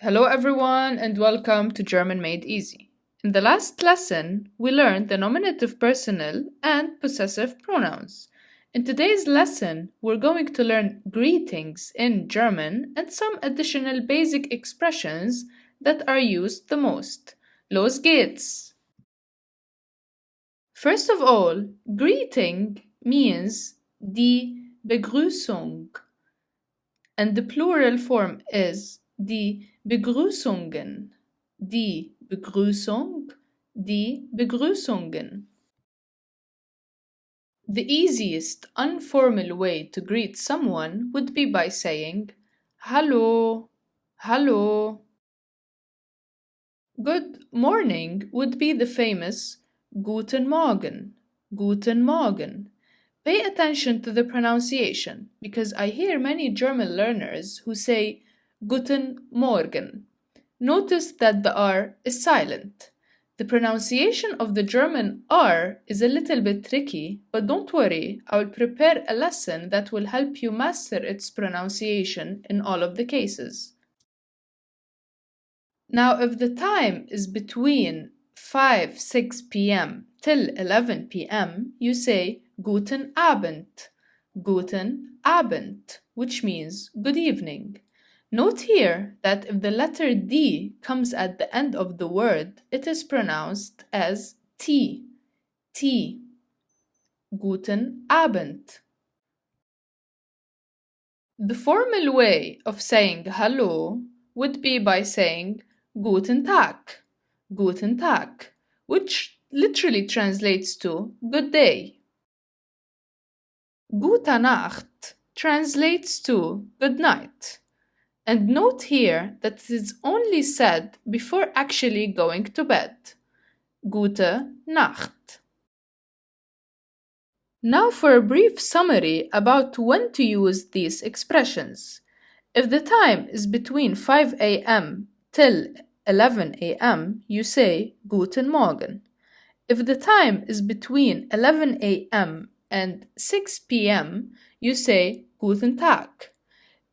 Hello, everyone, and welcome to German Made Easy. In the last lesson, we learned the nominative personal and possessive pronouns. In today's lesson, we're going to learn greetings in German and some additional basic expressions that are used the most. Los geht's! First of all, greeting means die Begrüßung, and the plural form is die Begrüßungen. Die Begrüßung, die Begrüßungen. The easiest informal way to greet someone would be by saying Hallo, Hallo. Good morning would be the famous Guten Morgen, Guten Morgen. Pay attention to the pronunciation because I hear many German learners who say Guten Morgen. Notice that the R is silent. The pronunciation of the German R is a little bit tricky, but don't worry, I will prepare a lesson that will help you master its pronunciation in all of the cases. Now, if the time is between 5-6 p.m. till 11 p.m., you say Guten Abend, Guten Abend, which means good evening. Note here that if the letter D comes at the end of the word, it is pronounced as T, T. Guten Abend. The formal way of saying hello would be by saying Guten Tag, Guten Tag, which literally translates to good day. Gute Nacht translates to good night. And note here that it is only said before actually going to bed. Gute Nacht. Now for a brief summary about when to use these expressions. If the time is between 5 a.m. till 11 a.m., you say Guten Morgen. If the time is between 11 a.m. and 6 p.m., you say Guten Tag.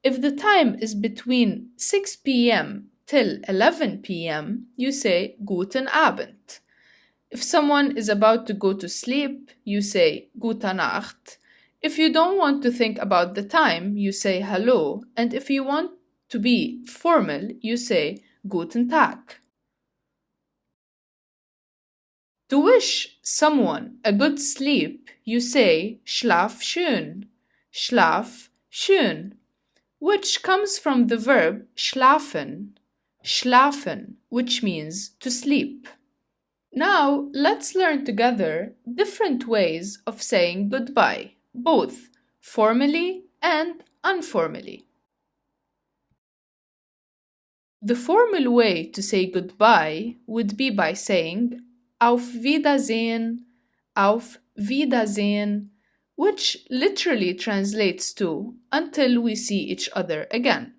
If the time is between 6 p.m. till 11 p.m., you say Guten Abend. If someone is about to go to sleep, you say Gute Nacht. If you don't want to think about the time, you say hello, and if you want to be formal, you say Guten Tag. To wish someone a good sleep, you say Schlaf schön, Schlaf schön, which comes from the verb schlafen, schlafen, which means to sleep. Now, let's learn together different ways of saying goodbye, both formally and informally. The formal way to say goodbye would be by saying Auf Wiedersehen, Auf Wiedersehen, which literally translates to until we see each other again.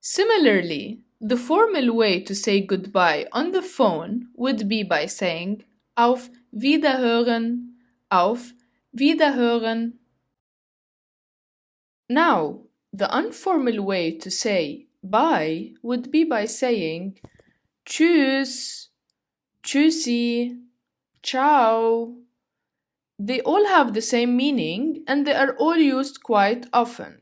Similarly, the formal way to say goodbye on the phone would be by saying Auf Wiederhören, Auf Wiederhören. Now, the informal way to say bye would be by saying Tschüss, Tschüssi, Ciao. They all have the same meaning and they are all used quite often.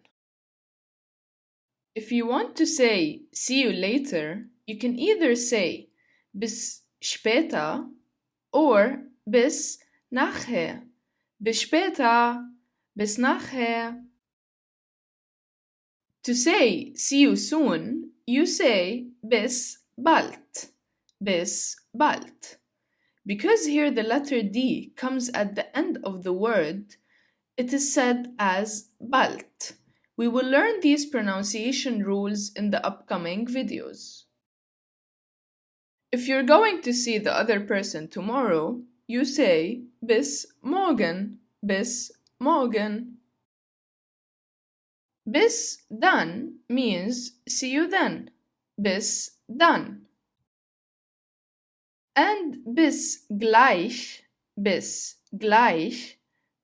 If you want to say see you later, you can either say bis später or bis nachher. Bis später, bis nachher. To say see you soon, you say bis bald, bis bald. Because here the letter D comes at the end of the word, it is said as bald. We will learn these pronunciation rules in the upcoming videos. If you're going to see the other person tomorrow, you say bis morgen, bis morgen. Bis dann means see you then, bis dann. And bis gleich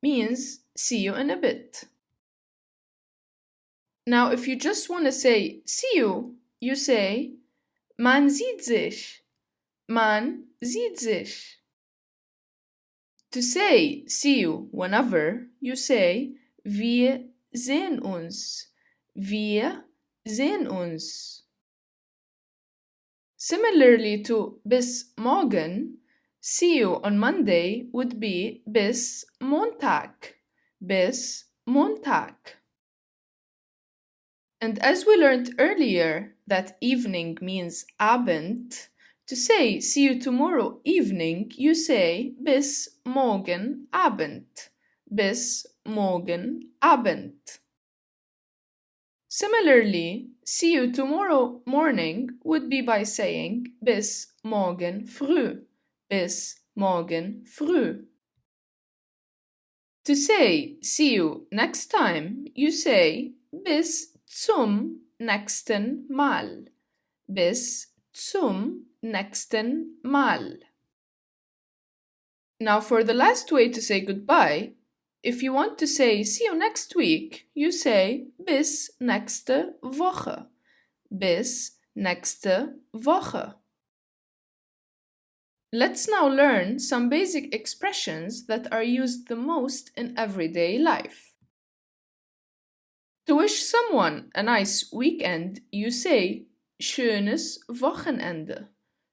means see you in a bit. Now, if you just want to say see you, you say man sieht sich. Man sieht sich. To say see you whenever, you say wir sehen uns. Wir sehen uns. Similarly to bis morgen, see you on Monday would be bis Montag. Bis Montag. And as we learned earlier that evening means Abend, to say see you tomorrow evening, you say bis morgen Abend. Bis morgen Abend. Similarly, see you tomorrow morning would be by saying bis morgen früh. Bis morgen früh. To say see you next time, you say bis zum nächsten Mal. Bis zum nächsten Mal. Now for the last way to say goodbye, if you want to say see you next week, you say bis nächste Woche. Bis nächste Woche. Let's now learn some basic expressions that are used the most in everyday life. To wish someone a nice weekend, you say schönes Wochenende.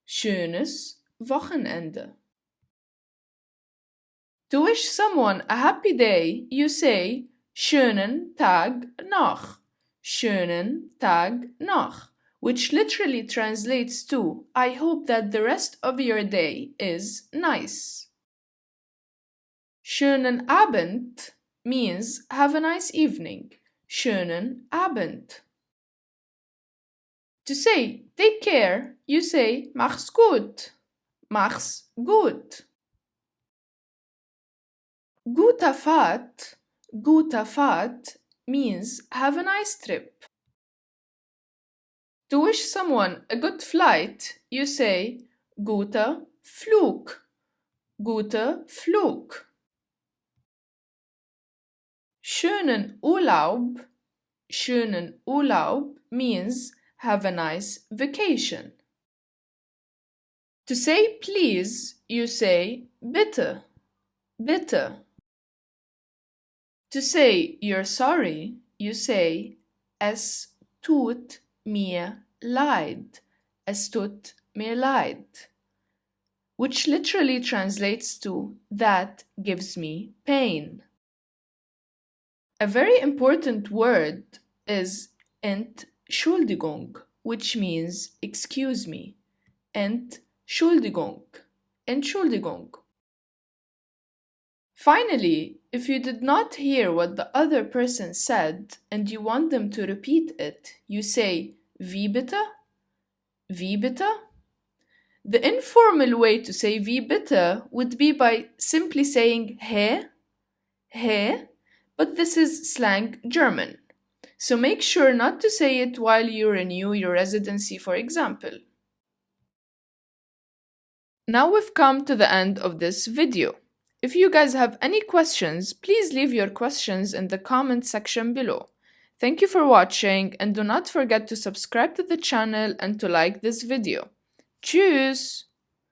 Schönes Wochenende. To wish someone a happy day, you say schönen Tag noch. Schönen Tag noch, which literally translates to I hope that the rest of your day is nice. Schönen Abend means have a nice evening. Schönen Abend. To say take care, you say mach's gut. Mach's gut. Guter Fahrt means have a nice trip. To wish someone a good flight, you say guter Flug. Guter Flug. Schönen Urlaub means have a nice vacation. To say please, you say bitte. Bitte. To say you're sorry, you say es tut mir leid. Es tut mir leid. Which literally translates to that gives me pain. A very important word is Entschuldigung, which means excuse me. Entschuldigung. Entschuldigung. Finally, if you did not hear what the other person said and you want them to repeat it, you say wie bitte? Wie bitte? The informal way to say wie bitte would be by simply saying hä? Hä? But this is slang German. So make sure not to say it while you renew your residency, for example. Now we've come to the end of this video. If you guys have any questions, please leave your questions in the comment section below. Thank you for watching and do not forget to subscribe to the channel and to like this video. Tschüss!